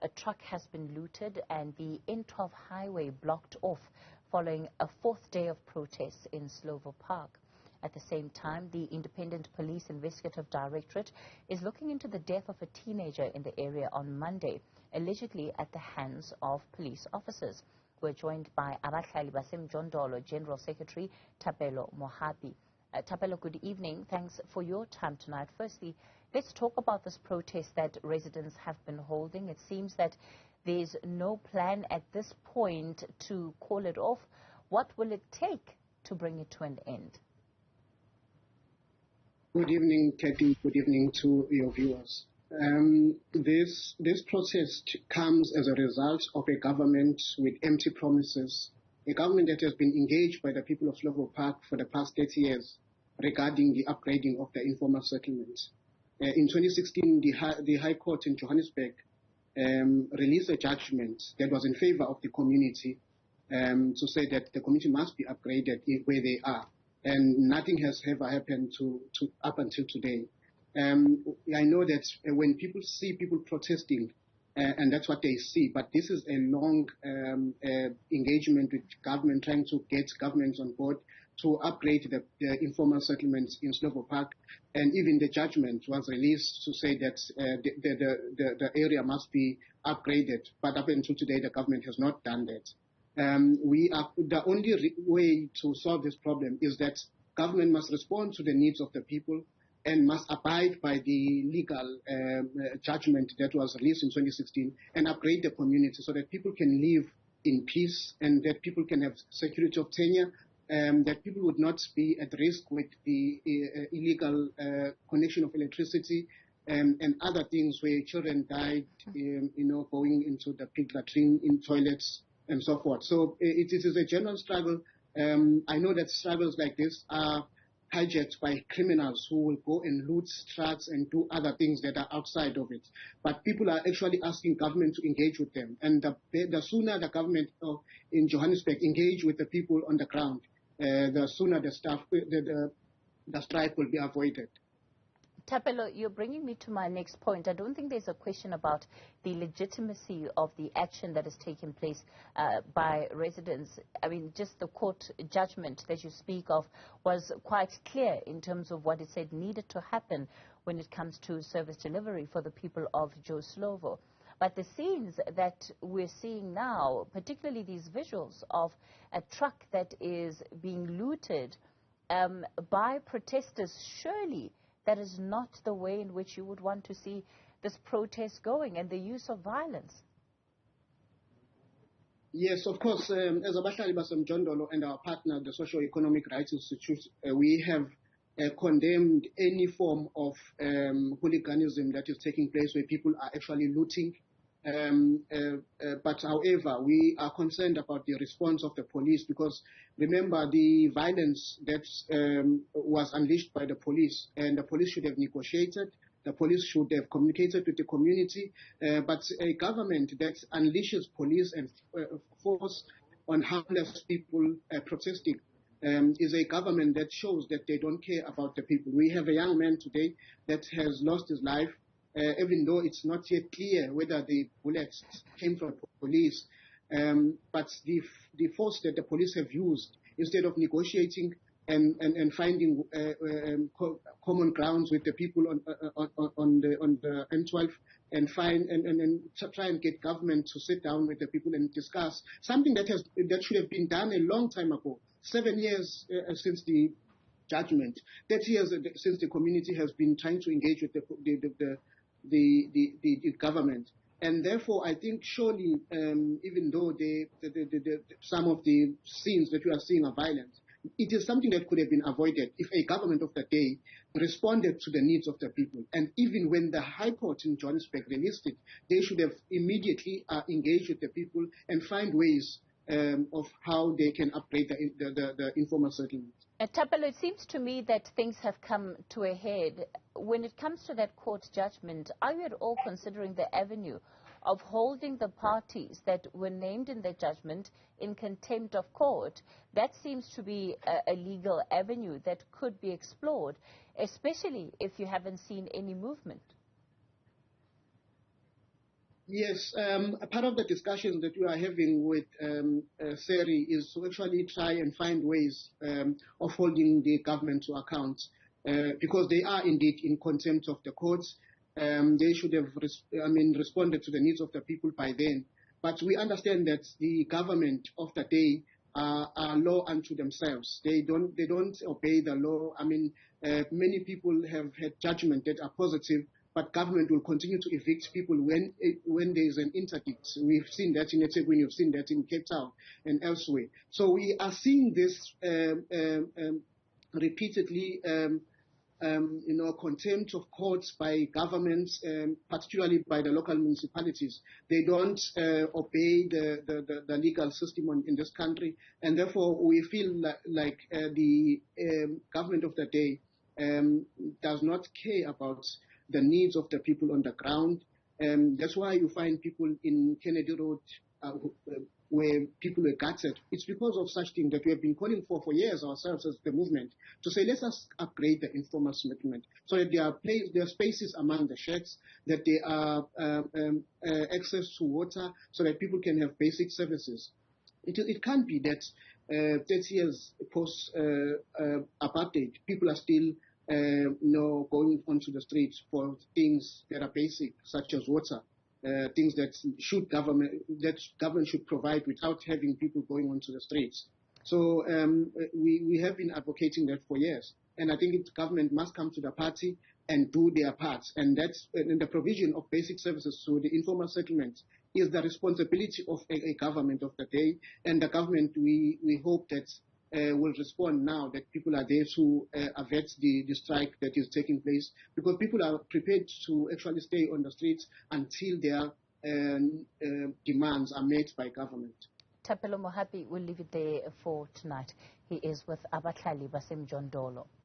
A truck has been looted and the N12 highway blocked off following a fourth day of protests in Slovo Park. At the same time, the Independent Police Investigative Directorate is looking into the death of a teenager in the area on Monday, allegedly at the hands of police officers. We're joined by Abahlali baseMjondolo General Secretary Thapelo Mohapi. Thapelo, good evening. Thanks for your time tonight. Firstly, let's talk about this protest that residents have been holding. It seems that there's no plan at this point to call it off. What will it take to bring it to an end? Good evening, Kathy. Good evening to your viewers. This protest comes as a result of a government with empty promises, a government that has been engaged by the people of Slovo Park for the past 30 years regarding the upgrading of the informal settlement. In 2016, the High Court in Johannesburg released a judgment that was in favor of the community to say that the community must be upgraded where they are. And nothing has ever happened to up until today. I know that when people see people protesting, and that's what they see, but this is a long engagement with government, trying to get governments on board to upgrade the informal settlements in Slovo Park. And even the judgment was released to say that the area must be upgraded. But up until today, the government has not done that. The only way to solve this problem is that government must respond to the needs of the people and must abide by the legal judgment that was released in 2016 and upgrade the community so that people can live in peace and that people can have security of tenure, that people would not be at risk with the illegal connection of electricity and other things where children died, going into the pig latrine in toilets and so forth. So it is a general struggle. I know that struggles like this are hijacked by criminals who will go and loot trucks and do other things that are outside of it. But people are actually asking government to engage with them. And the sooner the government in Johannesburg engage with the people on the ground, the sooner the strike will be avoided. Thapelo, you're bringing me to my next point. I don't think there's a question about the legitimacy of the action that has taken place by residents. I mean, just the court judgment that you speak of was quite clear in terms of what it said needed to happen when it comes to service delivery for the people of Joe Slovo. But the scenes that we're seeing now, particularly these visuals of a truck that is being looted by protesters, surely that is not the way in which you would want to see this protest going and the use of violence. Yes, of course. As Abahlali baseMjondolo and our partner, the Socio-Economic Rights Institute, we have condemned any form of hooliganism that is taking place where people are actually looting. But however, we are concerned about the response of the police because remember the violence that was unleashed by the police, and the police should have negotiated, the police should have communicated with the community, but a government that unleashes police and force on harmless people protesting is a government that shows that they don't care about the people. We have a young man today that has lost his life. Even though it's not yet clear whether the bullets came from police, but the force that the police have used, instead of negotiating and finding common grounds with the people on the N12 and try and get government to sit down with the people and discuss something that should have been done a long time ago, 7 years since the judgment, 30 years since the community has been trying to engage with the government. And therefore, I think surely, even though some of the scenes that we are seeing are violent, it is something that could have been avoided if a government of the day responded to the needs of the people. And even when the High Court in Johannesburg released it, they should have immediately engaged with the people and find ways of how they can upgrade the informal settlement. Thapelo, it seems to me that things have come to a head. When it comes to that court judgment, are you at all considering the avenue of holding the parties that were named in the judgment in contempt of court? That seems to be a legal avenue that could be explored, especially if you haven't seen any movement. Yes, a part of the discussions that we are having with Seri is to actually try and find ways of holding the government to account because they are indeed in contempt of the courts. They should have, responded to the needs of the people by then. But we understand that the government of the day are law unto themselves. They don't obey the law. Many people have had judgment that are positive, but government will continue to evict people when there is an interdict. We've seen that in eThekwini, we've seen that in Cape Town and elsewhere. So we are seeing this repeatedly. Contempt of courts by governments, particularly by the local municipalities. They don't obey the legal system in this country, and therefore we feel like the government of the day does not care about the needs of the people on the ground. That's why you find people in Kennedy Road where people were gutted. It's because of such things that we have been calling for years ourselves as the movement to say, let us upgrade the informal settlement so that there are spaces among the shacks, that there are access to water so that people can have basic services. It can't be that 30 years post apartheid, people are still going onto the streets for things that are basic, such as water. Things that government should provide without having people going onto the streets. So we have been advocating that for years, and I think the government must come to the party and do their part, and that's in the provision of basic services to the informal settlement is the responsibility of a government of the day, and the government we hope that will respond now that people are there to avert the strike that is taking place, because people are prepared to actually stay on the streets until their demands are met by government. Thapelo Mohapi will leave it there for tonight. He is with Abahlali baseMjondolo.